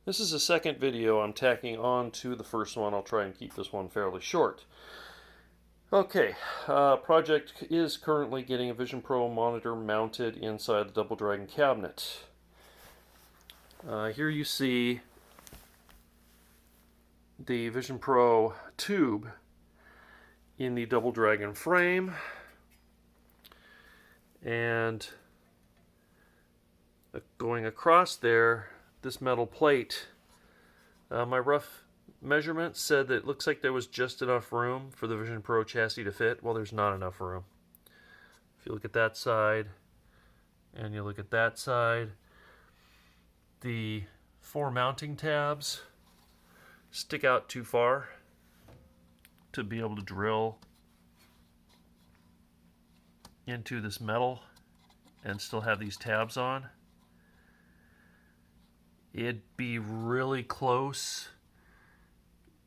This is the second video I'm tacking on to the first one. I'll try and keep this one fairly short. Okay, project is currently getting a Vision Pro monitor mounted inside the Double Dragon cabinet. Here you see the Vision Pro tube in the Double Dragon frame, and going across there, this metal plate. My rough measurement said that it looks like there was just enough room for the Vision Pro chassis to fit. Well, there's not enough room. If you look at that side and you look at that side, the 4 mounting tabs stick out too far to be able to drill into this metal and still have these tabs on. It'd be really close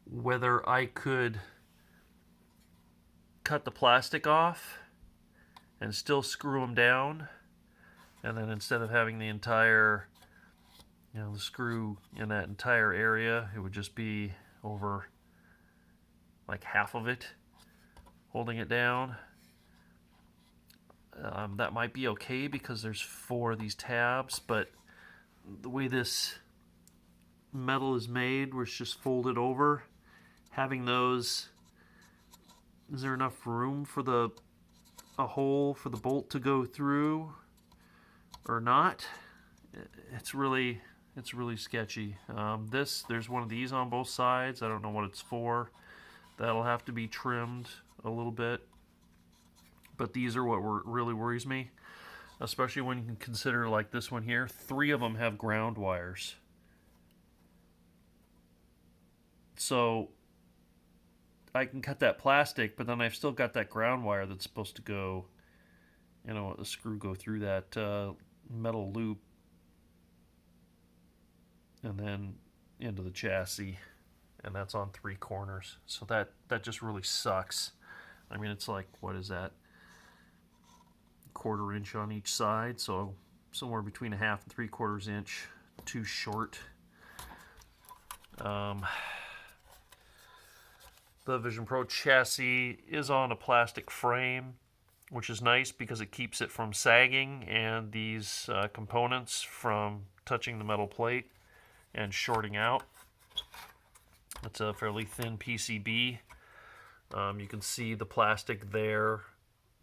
whether I could cut the plastic off and still screw them down, and then instead of having the entire, the screw in that entire area, it would just be over like half of it holding it down. That might be okay because there's 4 of these tabs, but the way this metal is made, where it's just folded over, having those, is there enough room for a hole for the bolt to go through or not? It's really sketchy. There's one of these on both sides. I don't know what it's for. That'll have to be trimmed a little bit, but these are what really worries me, especially when you can consider, like this one here, 3 of them have ground wires. So I can cut that plastic, but then I've still got that ground wire that's supposed to go, a screw go through that metal loop and then into the chassis, and that's on 3 corners. So that just really sucks. I mean, it's like, what is that? 1/4 inch on each side, so somewhere between 1/2 and 3/4 inch too short. The Vision Pro chassis is on a plastic frame, which is nice because it keeps it from sagging and these components from touching the metal plate and shorting out. It's a fairly thin PCB. You can see the plastic there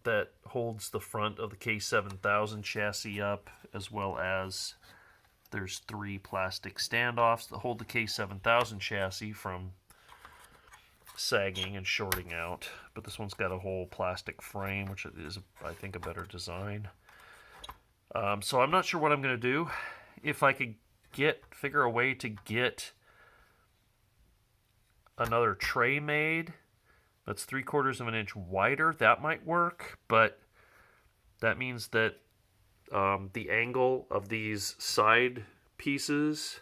that holds the front of the K7000 chassis up, as well as there's 3 plastic standoffs that hold the K7000 chassis from sagging and shorting out. But this one's got a whole plastic frame, which is, I think, a better design. So I'm not sure what I'm going to do. If I could figure a way to get another tray made that's 3/4 inch wider, that might work, but that means that the angle of these side pieces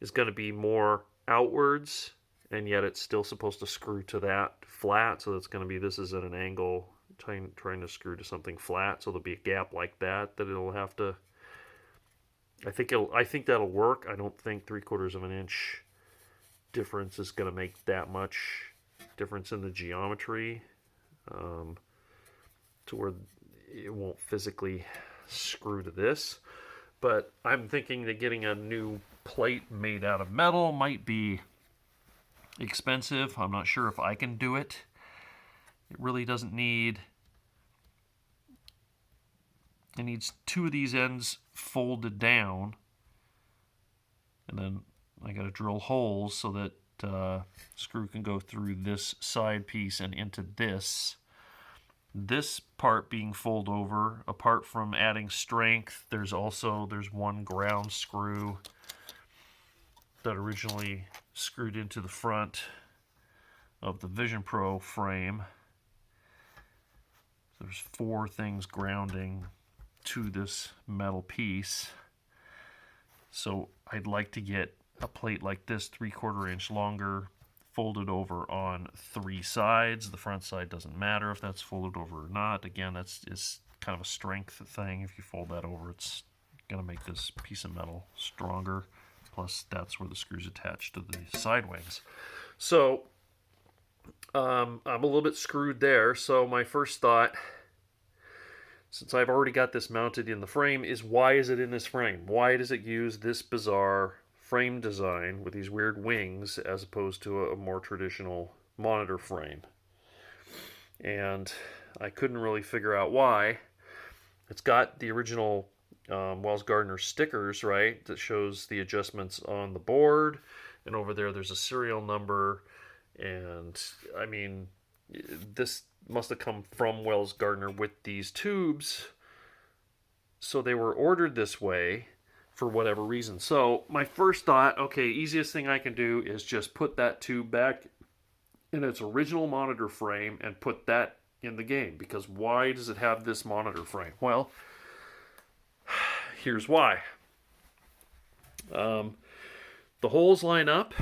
is going to be more outwards, and yet it's still supposed to screw to that flat, so that's going to be, this is at an angle, trying to screw to something flat, so there'll be a gap like that it'll have to, I think that'll work. I don't think 3/4 inch difference is going to make that much difference in the geometry to where it won't physically screw to this. But I'm thinking that getting a new plate made out of metal might be expensive. I'm not sure if I can do it. It really doesn't need, it needs 2 of these ends folded down, and then I got to drill holes so that screw can go through this side piece and into this. This part being folded over, apart from adding strength, there's 1 ground screw that originally screwed into the front of the Vision Pro frame. There's 4 things grounding to this metal piece. So I'd like to get a plate like this, 3/4 inch longer, folded over on 3 sides. The front side doesn't matter if that's folded over or not. Again, it's kind of a strength thing. If you fold that over, it's going to make this piece of metal stronger. Plus, that's where the screw's attached to the side wings. So, I'm a little bit screwed there. So my first thought, since I've already got this mounted in the frame, is why is it in this frame? Why does it use this bizarre frame design with these weird wings as opposed to a more traditional monitor frame? And I couldn't really figure out why. It's got the original Wells Gardner stickers, right, that shows the adjustments on the board, and over there there's a serial number, and I mean, this must have come from Wells Gardner with these tubes, so they were ordered this way for whatever reason. So my first thought, okay, easiest thing I can do is just put that tube back in its original monitor frame and put that in the game, because why does it have this monitor frame? Well, here's why. The holes line up.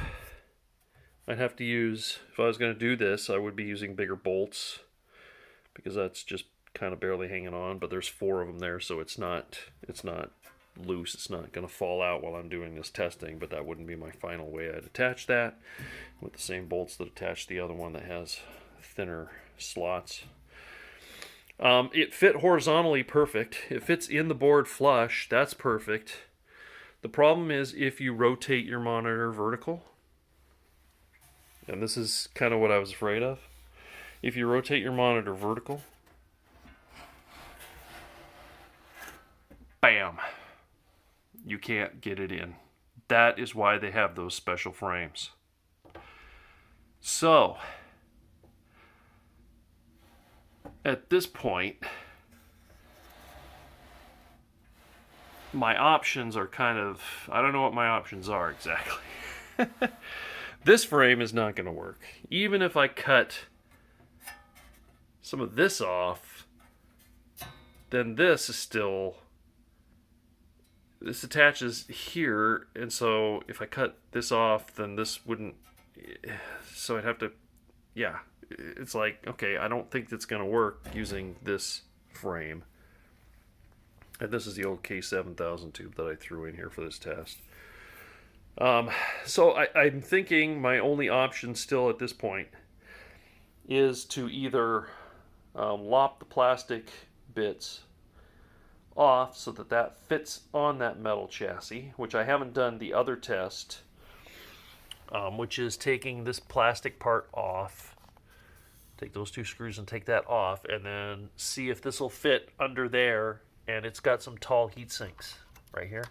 I'd have to use, if I was going to do this, I would be using bigger bolts, because that's just kind of barely hanging on, but there's 4 of them there, so it's not loose. It's not going to fall out while I'm doing this testing, but that wouldn't be my final way. I'd attach that with the same bolts that attach the other one that has thinner slots. It fit horizontally perfect. It fits in the board flush. That's perfect. The problem is if you rotate your monitor vertical, and this is kind of what I was afraid of. If you rotate your monitor vertical, bam, you can't get it in. That is why they have those special frames. So, at this point, my options are kind of, I don't know what my options are exactly. This frame is not going to work. Even if I cut some of this off, then this is still, this attaches here, and so if I cut this off, then this wouldn't, so I'd have to, yeah, it's like, okay, I don't think that's going to work using this frame. And this is the old K7000 tube that I threw in here for this test. So I'm thinking my only option still at this point is to either lop the plastic bits off so that that fits on that metal chassis, which I haven't done the other test, which is taking this plastic part off, take those 2 screws and take that off, and then see if this will fit under there. And it's got some tall heat sinks right here.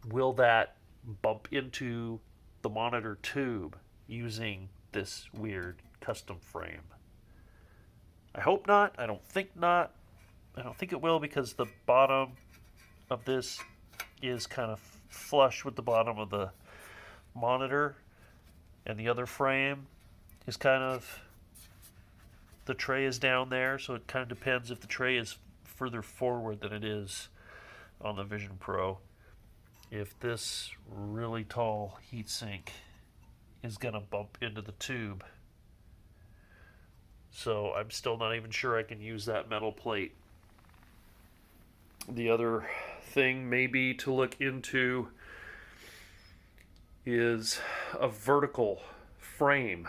Will that bump into the monitor tube using this weird custom frame? I hope not. I don't think not. I don't think it will, because the bottom of this is kind of flush with the bottom of the monitor, and the other frame is kind of, the tray is down there, so it kind of depends if the tray is further forward than it is on the Vision Pro. If this really tall heatsink is going to bump into the tube. So I'm still not even sure I can use that metal plate. The other thing maybe to look into is a vertical frame.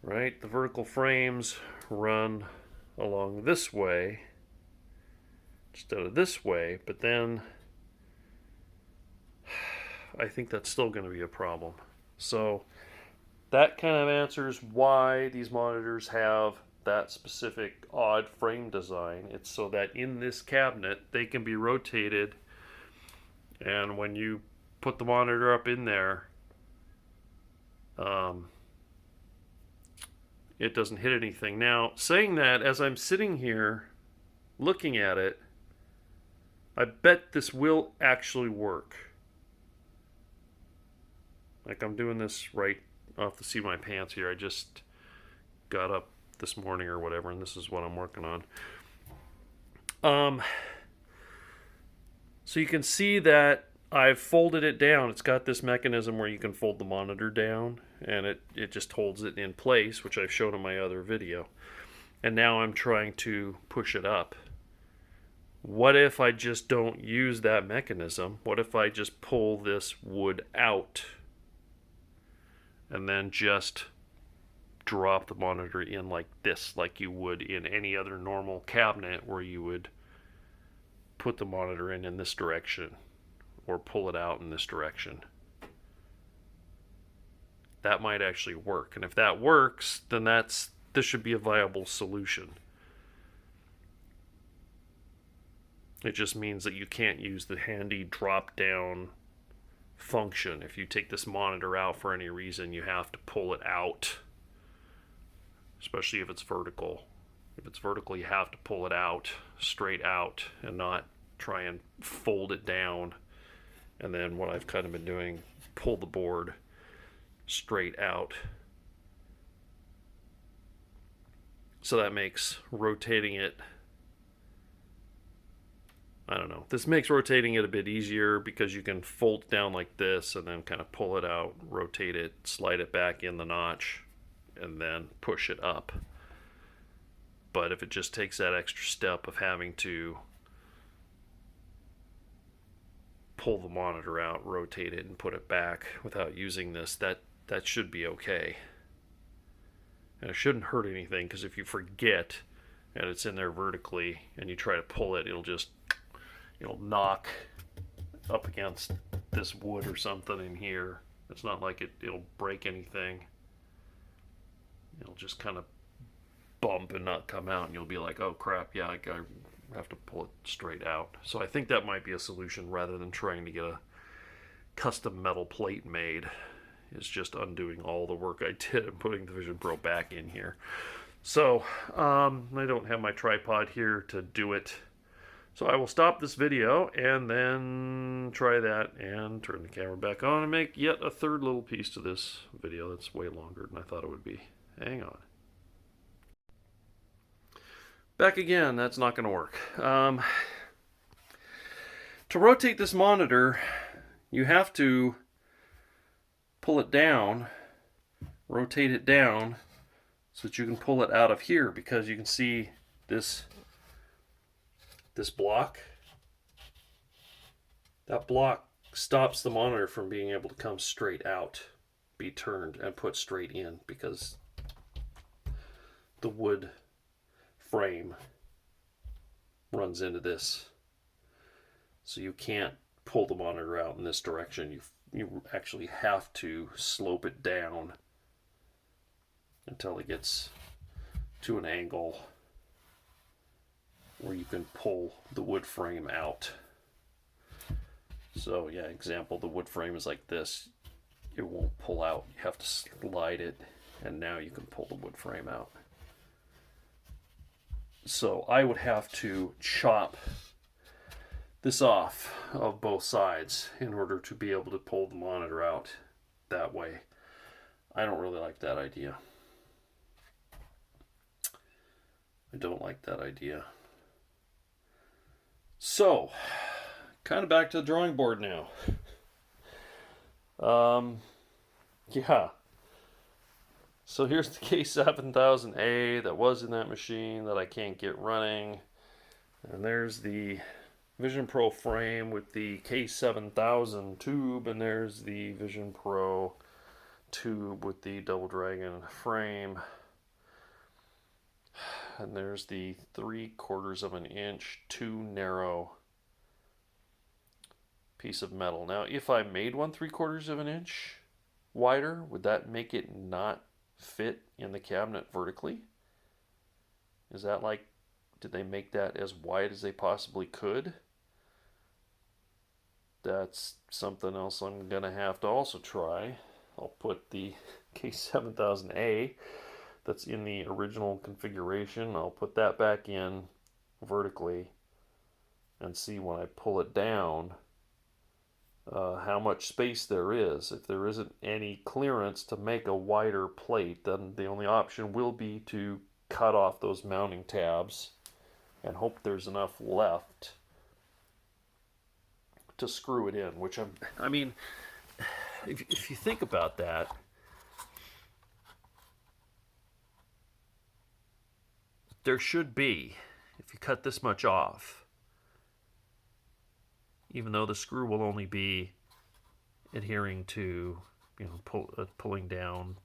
Right? The vertical frames run along this way instead of this way, but then I think that's still going to be a problem. So that kind of answers why these monitors have that specific odd frame design. It's so that in this cabinet they can be rotated, and when you put the monitor up in there, it doesn't hit anything. Now, saying that, as I'm sitting here looking at it, I bet this will actually work. Like, I'm doing this right off the seat of my pants here. I just got up this morning or whatever, and this is what I'm working on. So you can see that I've folded it down. It's got this mechanism where you can fold the monitor down, and it just holds it in place, which I've shown in my other video. And now I'm trying to push it up What if I just don't use that mechanism? What if I just pull this wood out and then just drop the monitor in like this, like you would in any other normal cabinet, where you would put the monitor in this direction or pull it out in this direction? That might actually work. And if that works, then this should be a viable solution. It just means that you can't use the handy drop down function. If you take this monitor out for any reason, you have to pull it out, especially if it's vertical. If it's vertical, you have to pull it out, straight out, and not try and fold it down. And then what I've kind of been doing, pull the board straight out. So that makes rotating it, I don't know, this makes rotating it a bit easier because you can fold it down like this and then kind of pull it out, rotate it, slide it back in the notch, and then push it up. But if it just takes that extra step of having to pull the monitor out, rotate it, and put it back without using this, that should be okay. And it shouldn't hurt anything, because if you forget and it's in there vertically and you try to pull it, it'll knock up against this wood or something in here. It's not like it'll break anything. It'll just kind of bump and not come out, and you'll be like, oh crap, yeah, I have to pull it straight out. So I think that might be a solution, rather than trying to get a custom metal plate made, is just undoing all the work I did and putting the Vision Pro back in here. So I don't have my tripod here to do it. So I will stop this video and then try that and turn the camera back on and make yet a third little piece to this video that's way longer than I thought it would be. Hang on. Back again, that's not going to work. To rotate this monitor, you have to pull it down, rotate it down, so that you can pull it out of here, because you can see this block. That block stops the monitor from being able to come straight out, be turned and put straight in, because the wood frame runs into this. So you can't pull the monitor out in this direction. You actually have to slope it down until it gets to an angle where you can pull the wood frame out. So yeah, example, the wood frame is like this. It won't pull out. You have to slide it, and now you can pull the wood frame out. So I would have to chop this off of both sides in order to be able to pull the monitor out that way. I don't really like that idea. I don't like that idea. So, kind of back to the drawing board now. Yeah. So here's the K7000A that was in that machine that I can't get running. And there's the Vision Pro frame with the K7000 tube, and there's the Vision Pro tube with the Double Dragon frame. And there's the 3/4 of an inch, too narrow piece of metal. Now, if I made one 3/4 of an inch wider, would that make it not fit in the cabinet vertically? Is that like, did they make that as wide as they possibly could? That's something else I'm gonna have to also try. I'll put the K7000A that's in the original configuration, I'll put that back in vertically and see when I pull it down how much space there is. If there isn't any clearance to make a wider plate, then the only option will be to cut off those mounting tabs and hope there's enough left to screw it in, which I mean, if you think about that, there should be, if you cut this much off, even though the screw will only be adhering to, pulling down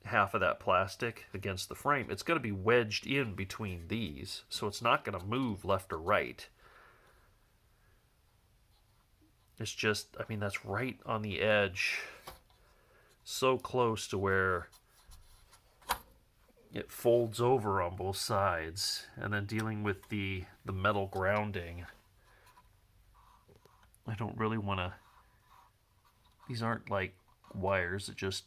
half of that plastic against the frame, it's going to be wedged in between these, so it's not going to move left or right. It's just, that's right on the edge, so close to where it folds over on both sides. And then dealing with the metal grounding, I don't really want to, these aren't like wires that just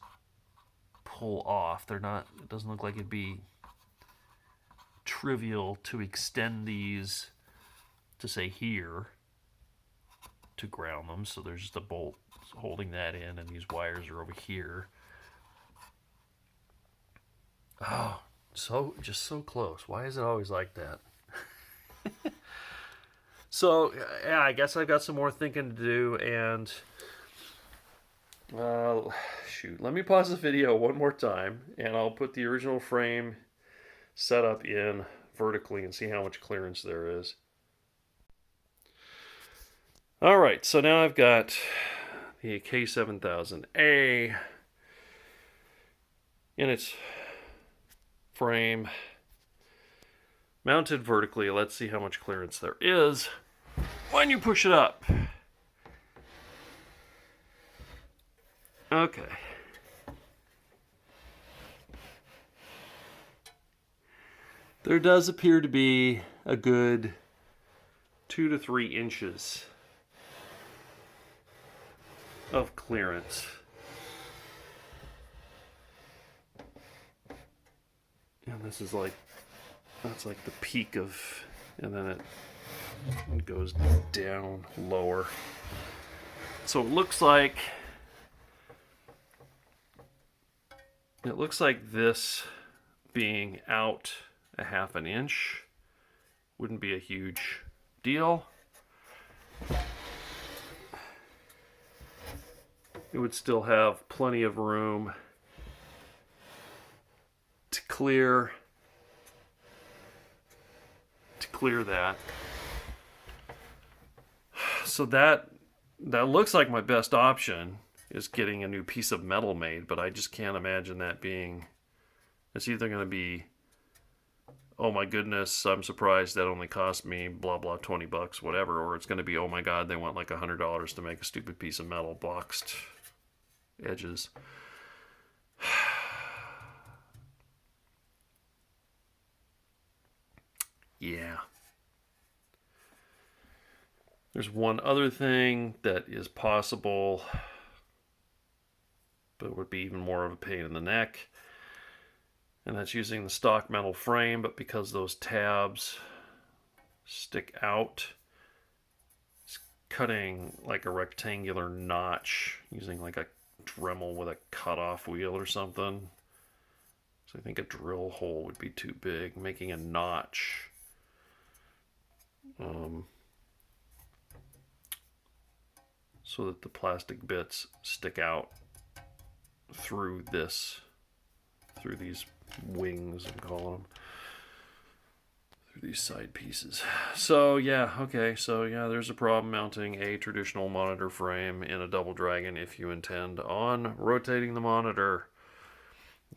pull off. They're not, it doesn't look like it'd be trivial to extend these to say here to ground them. So there's just a bolt holding that in, and these wires are over here. Oh, just so close. Why is it always like that? So, yeah, I guess I've got some more thinking to do, and shoot, let me pause the video one more time, and I'll put the original frame setup in vertically and see how much clearance there is. Alright, so now I've got the K7000A in its frame mounted vertically. Let's see how much clearance there is when you push it up. Okay. There does appear to be a good 2 to 3 inches of clearance. And this is like, that's like the peak of, and then it goes down lower. So it looks like this being out a half an inch wouldn't be a huge deal. It would still have plenty of room to clear that. So that looks like my best option is getting a new piece of metal made, but I just can't imagine that being, it's either going to be, oh my goodness, I'm surprised that only cost me blah blah $20, whatever, or it's going to be, oh my god, they want like $100 to make a stupid piece of metal boxed edges. Yeah. There's one other thing that is possible, but would be even more of a pain in the neck, and that's using the stock metal frame, but because those tabs stick out, it's cutting like a rectangular notch using like a Dremel with a cutoff wheel or something. So I think a drill hole would be too big, making a notch. So that the plastic bits stick out through these wings, I'm calling them, through these side pieces. So yeah, okay, so yeah, there's a problem mounting a traditional monitor frame in a Double Dragon if you intend on rotating the monitor.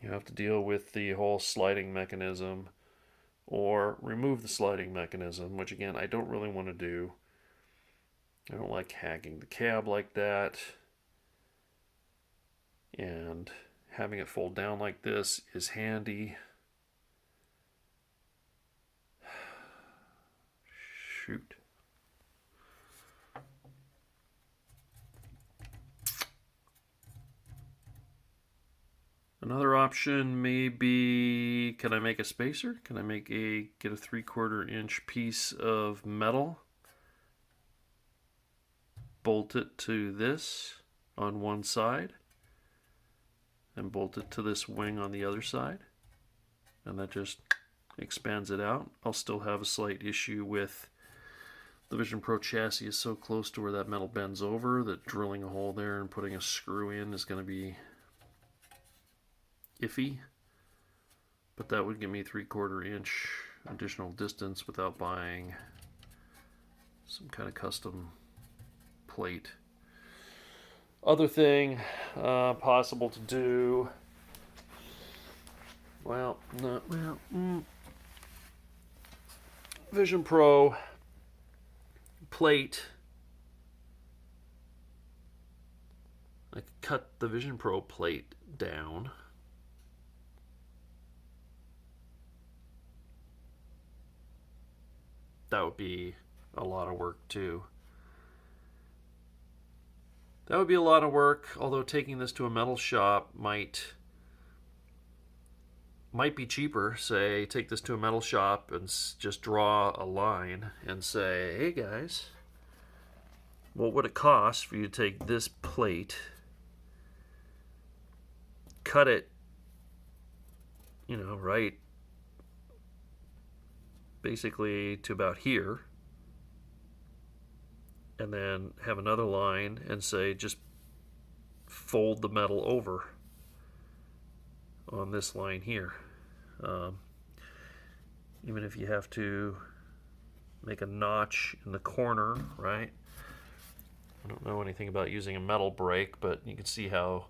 You have to deal with the whole sliding mechanism, or remove the sliding mechanism, which again, I don't really want to do. I don't like hacking the cab like that. And having it fold down like this is handy. Shoot. Another option may be, can I make a spacer? Can I get a 3/4 inch piece of metal, bolt it to this on one side, and bolt it to this wing on the other side, and that just expands it out. I'll still have a slight issue with the Vision Pro chassis is so close to where that metal bends over that drilling a hole there and putting a screw in is going to be iffy, but that would give me 3/4 inch additional distance without buying some kind of custom plate. Other thing possible to do. Well, not well. Vision Pro plate. I could cut the Vision Pro plate down. That would be a lot of work too. That would be a lot of work, although taking this to a metal shop might be cheaper. Say, take this to a metal shop and just draw a line and say, hey guys, what would it cost for you to take this plate, cut it, right basically to about here, and then have another line and say just fold the metal over on this line here. Even if you have to make a notch in the corner, right? I don't know anything about using a metal brake, but you can see how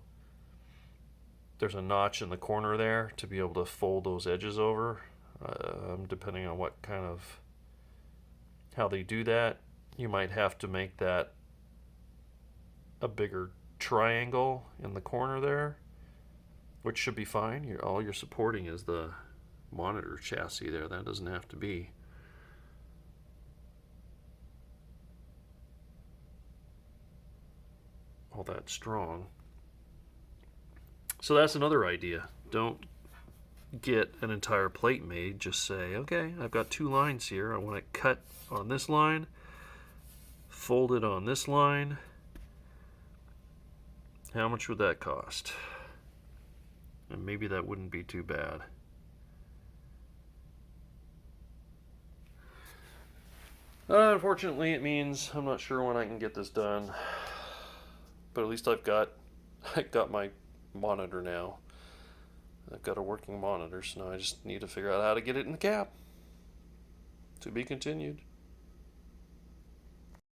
there's a notch in the corner there to be able to fold those edges over. Depending on what kind of, how they do that, you might have to make that a bigger triangle in the corner there, which should be fine. All you're supporting is the monitor chassis there. That doesn't have to be. All that strong. So that's another idea. Don't get an entire plate made. Just say, okay, I've got two lines here. I want it cut on this line, folded on this line. How much would that cost? And maybe that wouldn't be too bad. Unfortunately, it means I'm not sure when I can get this done. But at least I got my monitor now. I've got a working monitor, so now I just need to figure out how to get it in the cab. To be continued.